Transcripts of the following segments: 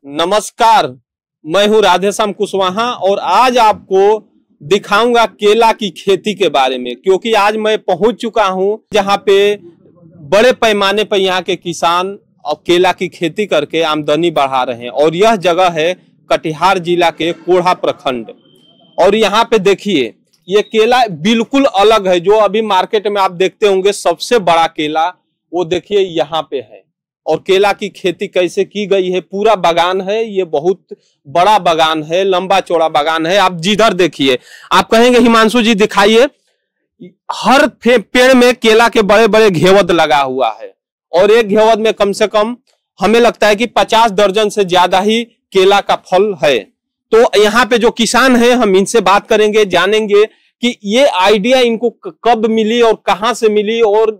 नमस्कार, मैं हूं राधेश्याम कुशवाहा और आज आपको दिखाऊंगा केला की खेती के बारे में, क्योंकि आज मैं पहुंच चुका हूं जहां पे बड़े पैमाने पर यहाँ के किसान और केला की खेती करके आमदनी बढ़ा रहे हैं। और यह जगह है कटिहार जिला के कोढ़ा प्रखंड। और यहाँ पे देखिए, ये केला बिल्कुल अलग है। जो अभी मार्केट में आप देखते होंगे सबसे बड़ा केला, वो देखिए यहाँ पे है। और केला की खेती कैसे की गई है, पूरा बागान है, ये बहुत बड़ा बागान है, लंबा चौड़ा बागान है। आप जिधर देखिए, आप कहेंगे हिमांशु जी दिखाइए, हर पेड़ में केला के बड़े बड़े घेवद लगा हुआ है। और एक घेवद में कम से कम हमें लगता है कि 50 दर्जन से ज्यादा ही केला का फल है। तो यहाँ पे जो किसान है, हम इनसे बात करेंगे, जानेंगे कि ये आइडिया इनको कब मिली और कहाँ से मिली, और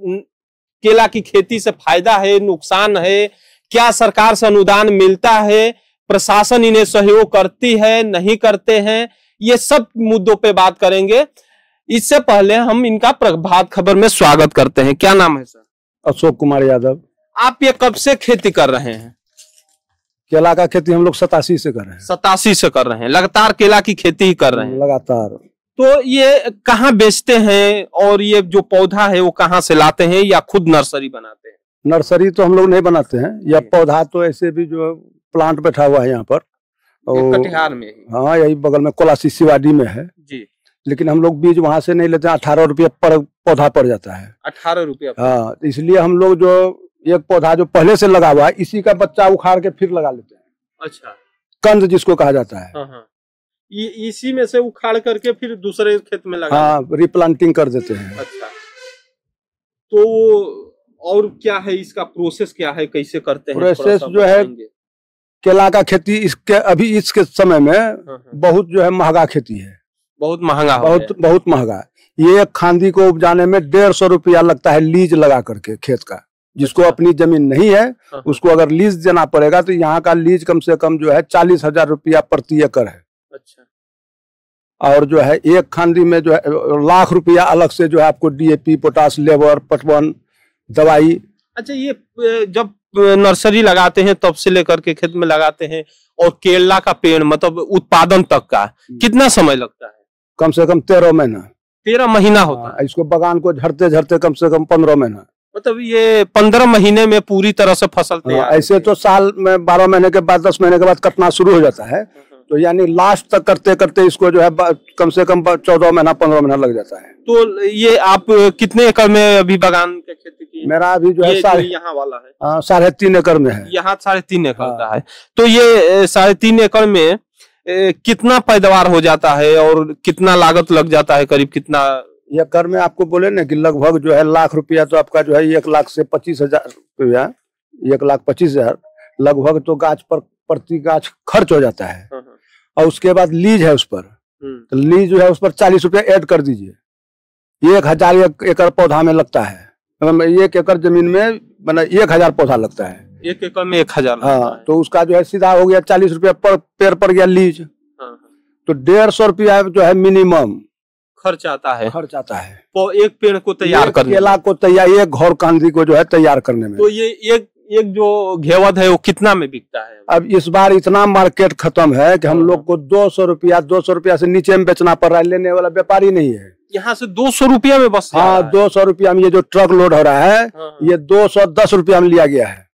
केला की खेती से फायदा है, नुकसान है, क्या सरकार से अनुदान मिलता है, प्रशासन इन्हें सहयोग करती है, नहीं करते हैं, ये सब मुद्दों पे बात करेंगे। इससे पहले हम इनका प्रभात खबर में स्वागत करते हैं। क्या नाम है सर? अशोक कुमार यादव। आप ये कब से खेती कर रहे हैं? केला का खेती हम लोग 87 से कर रहे हैं। 87 से कर रहे हैं, लगातार केला की खेती ही कर रहे हैं? लगातार। तो ये कहाँ बेचते हैं, और ये जो पौधा है वो कहाँ से लाते हैं, या खुद नर्सरी बनाते हैं? नर्सरी तो हम लोग नहीं बनाते हैं, यह पौधा तो ऐसे भी जो प्लांट बैठा हुआ है यहाँ पर, और कटिहार में ही? हाँ, यही बगल में कोलासी शिवाडी में है जी। लेकिन हम लोग बीज वहां से नहीं लेते हैं। 18 रुपये पर पौधा पड़ जाता है। 18 रुपये? हाँ, इसलिए हम लोग जो एक पौधा जो पहले से लगा हुआ है, इसी का बच्चा उखाड़ के फिर लगा लेते हैं। अच्छा। कंद जिसको कहा जाता है। हाँ। इसी में से उखाड़ करके फिर दूसरे खेत में लगा? हाँ, रिप्लांटिंग कर देते हैं। अच्छा। तो और क्या है इसका प्रोसेस, क्या है, कैसे करते हैं? प्रोसेस जो है, केला का खेती इसके अभी इसके समय में बहुत जो है महंगा खेती है। बहुत महंगा? बहुत महंगा। ये एक खांदी को उपजाने में 150 रुपया लगता है, लीज लगा करके खेत का। जिसको अपनी जमीन नहीं है उसको अगर लीज देना पड़ेगा, तो यहाँ का लीज कम से कम जो है 40,000 रुपया प्रति एकड़ है। अच्छा। और जो है एक खांदी में जो है 1,00,000 रुपया अलग से जो है आपको डीएपी, पोटास, लेबर, पटवन, दवाई। अच्छा, ये जब नर्सरी लगाते हैं तब से लेकर के खेत में लगाते हैं, और केला का पेड़ मतलब उत्पादन तक का कितना समय लगता है? कम से कम 13 महीना। 13 महीना होता है? इसको बगान को झड़ते झड़ते कम से कम 15 महीना। मतलब ये 15 महीने में पूरी तरह से फसल तैयार? ऐसे तो साल में 12 महीने के बाद, 10 महीने के बाद कटना शुरू हो जाता है। तो यानी लास्ट तक करते करते इसको जो है कम से कम 14 महीना 15 महीना लग जाता है। तो ये आप कितने एकड़ में अभी बागान की खेती की? मेरा अभी जो है यहाँ वाला है 3.5 एकड़ में है। यहाँ 3.5 एकड़ का है। तो ये 3.5 एकड़ में कितना पैदावार हो जाता है, और कितना लागत लग जाता है? करीब कितना एकड़ में आपको बोले ना कि लगभग जो है 1,00,000 रुपया तो आपका जो है 1,00,000 से 25,000 रुपया, 1,25,000 लगभग तो गाछ पर प्रति गाछ खर्च हो जाता है। और उसके बाद लीज है उस पर, तो लीज जो है उस पर 40 रुपया ऐड कर दीजिए। 1,000 एकड़ पौधा में लगता है। 1 एकड़ जमीन में बना 1,000 पौधा लगता है। 1 एकड़ में 1,000? हाँ, तो उसका जो है सीधा हो गया 40 रुपया पर पेड़ पर गया लीज। तो 150 रुपया जो है मिनिमम खर्च आता है। तो एक पेड़ को तैयार करने, केला को तैयार, एक घौर कांदी को जो है तैयार करने में। तो ये एक जो घेवद है वो कितना में बिकता है? अब इस बार इतना मार्केट खत्म है कि हम लोग को 200 रुपया से नीचे में बेचना पड़ रहा है। लेने वाला व्यापारी नहीं है। यहाँ से 200 रुपया में बस? हाँ, 200 रुपया में ये जो ट्रक लोड हो रहा है, ये 210 रुपया में लिया गया है।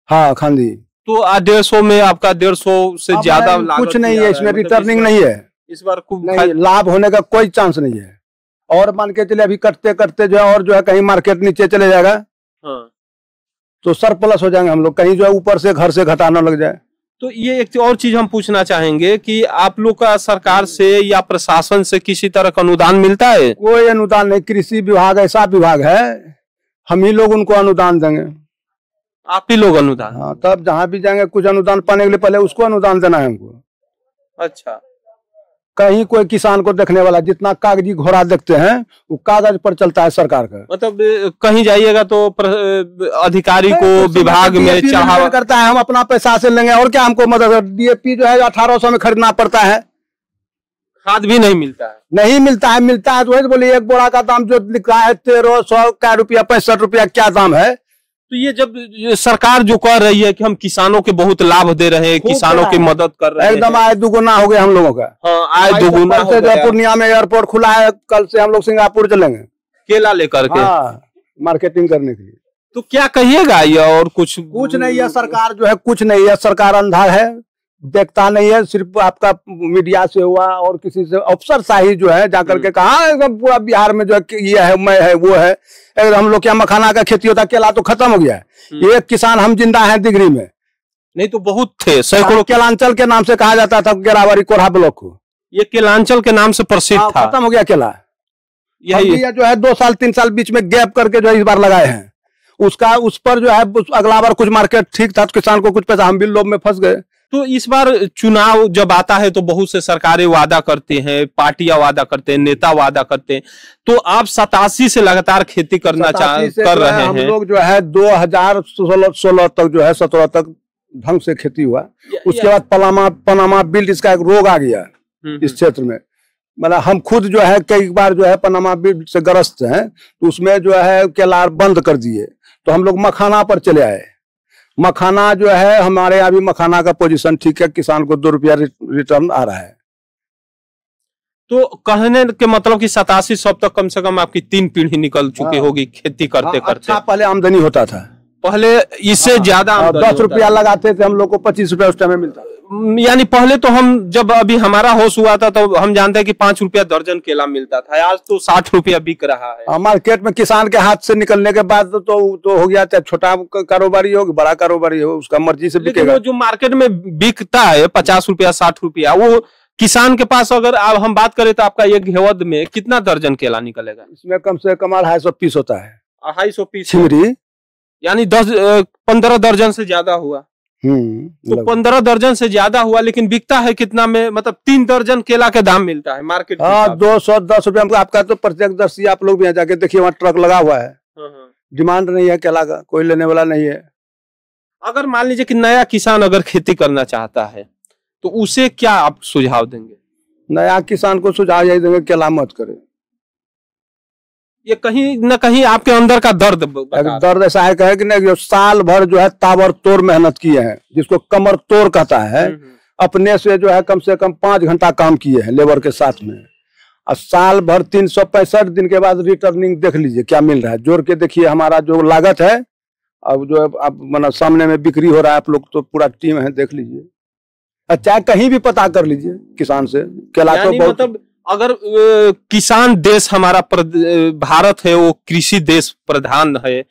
हाँ, खांदी। तो 150 में आपका 150 से ज्यादा कुछ नहीं है इसमें, रिटर्निंग नहीं है इस बार। नहीं, लाभ होने का कोई चांस नहीं है। और मान के चले अभी करते करते जो है, और जो है कहीं मार्केट नीचे चले जाएगा तो सरप्लस हो जाएंगे हम लोग, कहीं जो है ऊपर से घर से घटाना लग जाए। तो ये एक और चीज हम पूछना चाहेंगे कि आप लोग का सरकार से या प्रशासन से किसी तरह का अनुदान मिलता है? कोई अनुदान नहीं। कृषि विभाग ऐसा विभाग है, हम ही लोग उनको अनुदान देंगे। आप ही लोग अनुदान? हाँ, तब जहाँ भी जाएंगे कुछ अनुदान पाने के लिए पहले उसको अनुदान देना है हमको। अच्छा। कहीं कोई किसान को देखने वाला, जितना कागजी घोड़ा देखते हैं वो कागज पर चलता है सरकार का। मतलब कहीं जाइएगा तो अधिकारी को विभाग में चाहा करता है, हम अपना पैसा से लेंगे और क्या हमको मदद। डीएपी जो है 1800 में खरीदना पड़ता है। खाद भी नहीं मिलता है? नहीं मिलता है। तो वही बोलिए, एक बोरा का दाम जो लिख रहा है 1300 क्या रुपया, 65 रुपया क्या दाम है, तो ये जब ये सरकार जो कह रही है कि हम किसानों के बहुत लाभ दे रहे हैं, किसानों की मदद कर रहे हैं, एकदम आय दुगुना हो गया हम लोगों का। हाँ, आय दुगुना हो गया। पूर्णिया में एयरपोर्ट खुला है, कल से हम लोग सिंगापुर चलेंगे केला लेकर के। हाँ, मार्केटिंग करने के लिए। तो क्या कहिएगा ये, और कुछ नहीं है, सरकार जो है कुछ नहीं है, सरकार अंधा है, देखता नहीं है, सिर्फ आपका मीडिया से हुआ और किसी से अफसरशाही जो है जाकर के कहा एकदम पूरा बिहार में जो है ये है, मैं है, वो है। एकदम हम लोग क्या मखाना का खेती होता, केला तो खत्म हो गया है। एक किसान हम जिंदा हैं डिग्री में, नहीं तो बहुत थे सैकड़ों। केलांचल के नाम से कहा जाता था, केलावारी कोढ़ा ब्लॉक को, ये केलांचल के नाम से प्रसिद्ध था। खत्म हो गया केला। यही जो है 2 साल 3 साल बीच में गैप करके जो है इस बार लगाए हैं। उसका उस पर जो है अगला बार कुछ मार्केट ठीक था तो किसान को कुछ पैसा, हम भी लोभ में फंस गए। तो इस बार चुनाव जब आता है तो बहुत से सरकारें वादा करती हैं, पार्टियां वादा करते हैं, नेता वादा करते हैं। तो आप 87 से लगातार खेती करना कर रहे हैं। हम लोग जो है 2016 तक जो है 17 तक ढंग से खेती हुआ। उसके बाद पनामा बिल्ट इसका एक रोग आ गया इस क्षेत्र में। मतलब हम खुद जो है कई बार जो है पनामा बिल्ट से ग्रस्त हैं, तो उसमें जो है केला बंद कर दिए, तो हम लोग मखाना पर चले आए। मखाना जो है हमारे यहाँ भी मखाना का पोजीशन ठीक है, किसान को 2 रुपया रिटर्न आ रहा है। तो कहने के मतलब कि 87 सब तक कम से कम आपकी 3 पीढ़ी निकल चुकी होगी खेती करते करते। अच्छा, पहले आमदनी होता था, पहले इससे ज्यादा 10 रुपया लगाते थे हम लोग को 25 रुपया उस टाइम में मिलता। यानी पहले तो हम जब अभी हमारा होश हुआ था तो हम जानते हैं कि 5 रुपया दर्जन केला मिलता था, आज तो 60 रुपया बिक रहा है। मार्केट में किसान के हाथ से निकलने के बाद तो हो गया, चाहे छोटा कारोबारी हो बड़ा कारोबारी हो, उसका मर्जी से बिकेगा। जो मार्केट में बिकता है 50 रुपया 60 रुपया, वो किसान के पास अगर हम बात करें तो आपका एक घेवद में कितना दर्जन केला निकलेगा? इसमें कम से कम 250 पीस होता है। 250 पीस छिमरी, यानी 15 दर्जन से ज्यादा हुआ। तो 15 दर्जन से ज्यादा हुआ, लेकिन बिकता है कितना में? मतलब 3 दर्जन केला के दाम मिलता है मार्केट। हाँ, 210 रुपया में आपका। तो प्रत्यक्षदर्शी आप लोग भी यहाँ जाके देखिए, वहाँ ट्रक लगा हुआ है। डिमांड नहीं है केला का, कोई लेने वाला नहीं है। अगर मान लीजिए कि नया किसान अगर खेती करना चाहता है तो उसे क्या आप सुझाव देंगे? नया किसान को सुझाव यही देंगे, केला मत करे। ये कहीं न कहीं आपके अंदर का दर्द ऐसा है कि नहीं, जो साल भर जो है ताबड़तोड़ मेहनत किए हैं, जिसको कमर तोड़ कहता है, अपने से जो है कम से कम 5 घंटा काम किए हैं लेबर के साथ में, और साल भर 365 दिन के बाद रिटर्निंग देख लीजिए क्या मिल रहा है। जोड़ के देखिए हमारा जो लागत है, अब जो आप मतलब सामने में बिक्री हो रहा है, आप लोग तो पूरा टीम है, देख लीजिए, चाहे कहीं भी पता कर लीजिए किसान से। केला तो मतलब अगर किसान देश हमारा भारत है, वो कृषि देश प्रधान है।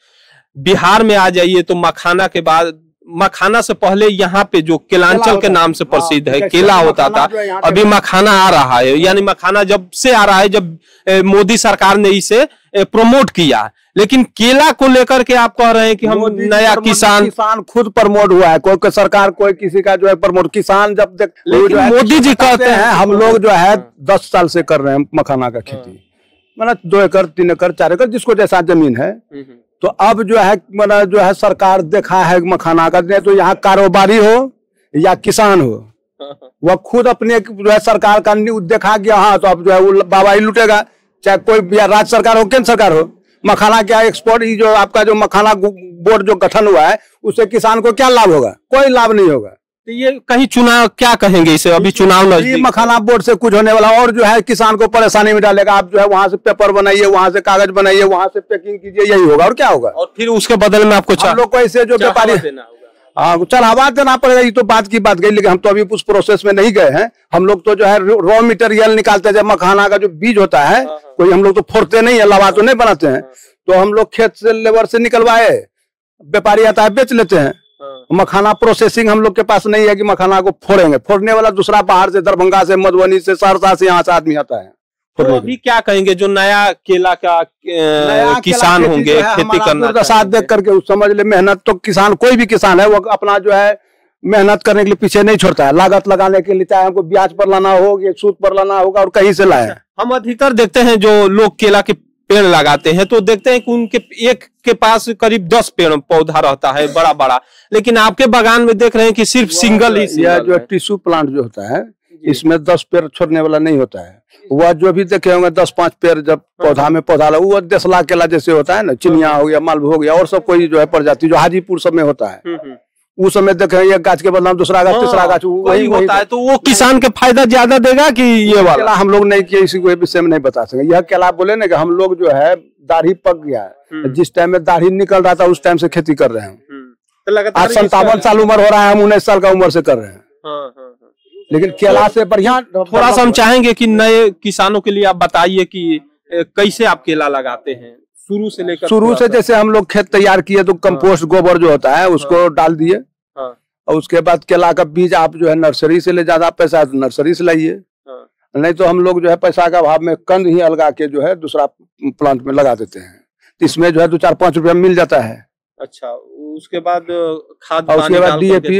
बिहार में आ जाइए तो मखाना के बाद, मखाना से पहले यहाँ पे जो केलांचल के नाम से प्रसिद्ध है केला होता था, अभी मखाना आ रहा है। यानी मखाना जब से आ रहा है, जब मोदी सरकार ने इसे प्रमोट किया। लेकिन केला को लेकर के आप कह रहे हैं कि हम नया किसान खुद प्रमोट हुआ है, कोई सरकार कोई किसी का जो है प्रमोट। किसान जब देख, लेकिन मोदी जी कहते हैं हम लोग जो है 10 साल से कर रहे हैं मखाना का खेती, मतलब 2 एकड़ 3 एकड़ 4 एकड़ जिसको जैसा जमीन है। तो अब जो है मतलब जो है सरकार देखा है मखाना का, तो यहाँ कारोबारी हो या किसान हो, वह खुद अपने जो है सरकार का देखा गया। हाँ, तो अब जो है वो बाबा ही लुटेगा, चाहे कोई राज्य सरकार हो केंद्र सरकार हो। मखाना क्या एक्सपोर्ट, जो आपका जो मखाना बोर्ड जो गठन हुआ है, उससे किसान को क्या लाभ होगा? कोई लाभ नहीं होगा। तो ये कहीं चुनाव क्या कहेंगे इसे? अभी चुनाव नजदीक, मखाना बोर्ड से कुछ होने वाला, और जो है किसान को परेशानी में डालेगा। आप जो है वहां से पेपर बनाइए, वहां से कागज बनाइए, वहां से पैकिंग कीजिए, यही होगा और क्या होगा। और फिर उसके बदले में आपको हम लोग को ऐसे जो व्यापारी, हाँ चढ़ावा देना पड़ेगा। ये तो बात की बात गई, लेकिन हम तो अभी उस प्रोसेस में नहीं गए हैं। हम लोग तो जो है रॉ मटेरियल निकालते हैं, मखाना का जो बीज होता है, कोई हम लोग तो फोड़ते नहीं है, लवा तो नहीं बनाते हैं। तो हम लोग खेत से लेबर से निकलवाए, व्यापारी आता है बेच लेते हैं। मखाना प्रोसेसिंग हम लोग के पास नहीं है कि मखाना को फोड़ेंगे। फोड़ने वाला दूसरा बाहर से, दरभंगा से, मधुबनी से, सहरसा से, यहाँ से आदमी आता है। तो अभी क्या कहेंगे जो नया केला का किसान होंगे, खेती करना साथ देख करके समझ ले, मेहनत तो किसान, कोई भी किसान है वो अपना जो है मेहनत करने के लिए पीछे नहीं छोड़ता है। लागत लगाने के लिए, चाहे हमको ब्याज पर लाना हो, या सूद पर लाना होगा, और कहीं से लाए। हम अधिकतर देखते हैं जो लोग केला के पेड़ लगाते हैं तो देखते हैं कि उनके एक के पास करीब 10 पेड़ पौधा रहता है बड़ा बड़ा, लेकिन आपके बागान में देख रहे हैं कि सिर्फ सिंगल ही। यह जो टिश्यू प्लांट जो होता है, इसमें 10 पेड़ छोड़ने वाला नहीं होता है। वह जो भी देखे होंगे 10-5 पेड़ जब पौधा में पौधा लगा, वो देसला केला जैसे होता है ना, चिनिया हो गया, मालभोग हो गया, और सब कोई जो है प्रजाति जो हाजीपुर सब में होता है, उस समय देखे एक गाछ के बदलाव दूसरा गाछ, तीसरा गाछ वही होता है। तो वो किसान के फायदा ज्यादा देगा कि ये वाला? हम लोग नहीं किए, इसी विषय में नहीं बता सके। यह केला बोले ना कि हम लोग जो है दाढ़ी पक गया है, जिस टाइम में दाढ़ी निकल रहा था उस टाइम से खेती कर रहे हैं। आज 57 साल उम्र हो रहा है, हम 19 साल का उम्र से कर रहे हैं। लेकिन केला से बढ़िया थोड़ा सा हम चाहेंगे कि नए किसानों के लिए आप बताइए कि कैसे आप केला लगाते हैं शुरू से लेकर? शुरू से जैसे हम लोग खेत तैयार किए तो कंपोस्ट गोबर जो होता है उसको डाल दिए, और उसके बाद केला का बीज आप जो है नर्सरी से ले, ज्यादा पैसा है तो नर्सरी से लाइए, नहीं तो हम लोग जो है पैसा का अभाव में कंद ही अलगा के जो है दूसरा प्लांट में लगा देते हैं। इसमें जो है 2-4-5 रुपया मिल जाता है। अच्छा, उसके बाद खाद और उसके बाद डीएपी,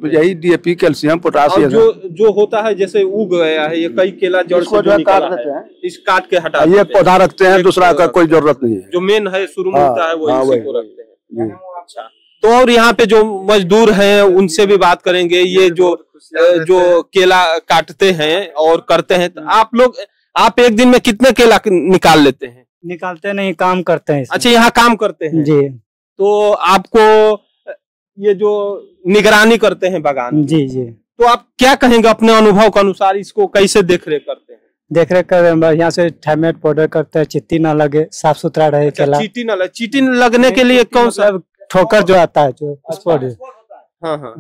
यही डीएपी, कैल्शियम, पोटासियम जो होता है, जैसे उग गया है ये कई केला जड़ से जो निकला है, इस काट के हटा ये पौधा रखते हैं, दूसरा का कोई जरूरत नहीं है। जो मेन है शुरू में होता है वो इसी को रखते हैं। अच्छा, तो और यहाँ पे जो मजदूर हैं उनसे भी बात करेंगे। ये जो केला काटते हैं और करते हैं, तो आप एक दिन में कितने केला निकाल लेते हैं? निकालते नहीं, काम करते हैं। अच्छा, यहाँ काम करते हैं जी। तो आपको ये जो निगरानी करते हैं बागान, जी जी, तो आप क्या कहेंगे अपने अनुभव के अनुसार, इसको कैसे देख रेख करते हैं? देख रेख कर यहाँ से थायमेट पाउडर करते हैं, चींटी ना लगे, साफ सुथरा रहे केला। चींटी लगने के लिए कौन सा ठोकर जो आता है, जो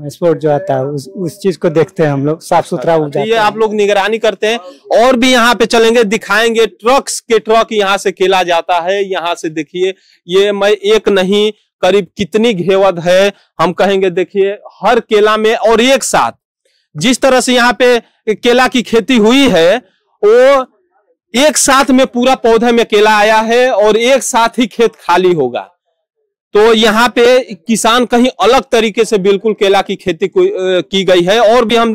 स्पोर्ट जो आता है, उस चीज को देखते हैं हम लोग, साफ सुथरा हो जाता है। ये आप लोग निगरानी करते हैं। और भी यहाँ पे चलेंगे, दिखाएंगे ट्रक यहाँ से केला जाता है। यहाँ से देखिए, ये मैं एक नहीं करीब कितनी घेवद है, हम कहेंगे देखिए हर केला में, और एक साथ जिस तरह से यहाँ पे केला की खेती हुई है, वो एक साथ में पूरा पौधे में केला आया है और एक साथ ही खेत खाली होगा। तो यहाँ पे किसान कहीं अलग तरीके से बिल्कुल केला की खेती की गई है। और भी हम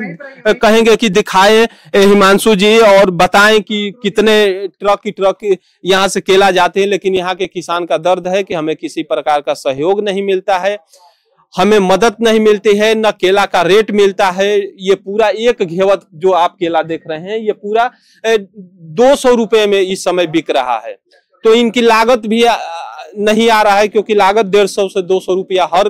कहेंगे कि दिखाएं हिमांशु जी और बताएं कि कितने ट्रक यहाँ से केला जाते हैं। लेकिन यहाँ के किसान का दर्द है कि हमें किसी प्रकार का सहयोग नहीं मिलता है, हमें मदद नहीं मिलती है, न केला का रेट मिलता है। ये पूरा एक घेवत जो आप केला देख रहे हैं, ये पूरा 200 रुपए में इस समय बिक रहा है। तो इनकी लागत भी नहीं आ रहा है, क्योंकि लागत 150 से 200 रुपया हर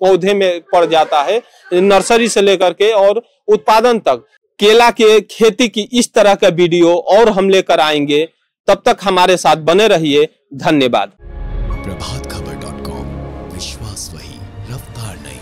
पौधे में पड़ जाता है, नर्सरी से लेकर के और उत्पादन तक। केला के खेती की इस तरह का वीडियो और हम लेकर आएंगे, तब तक हमारे साथ बने रहिए। धन्यवाद। प्रभातखबर.com, विश्वास वही, रफ्तार नहीं।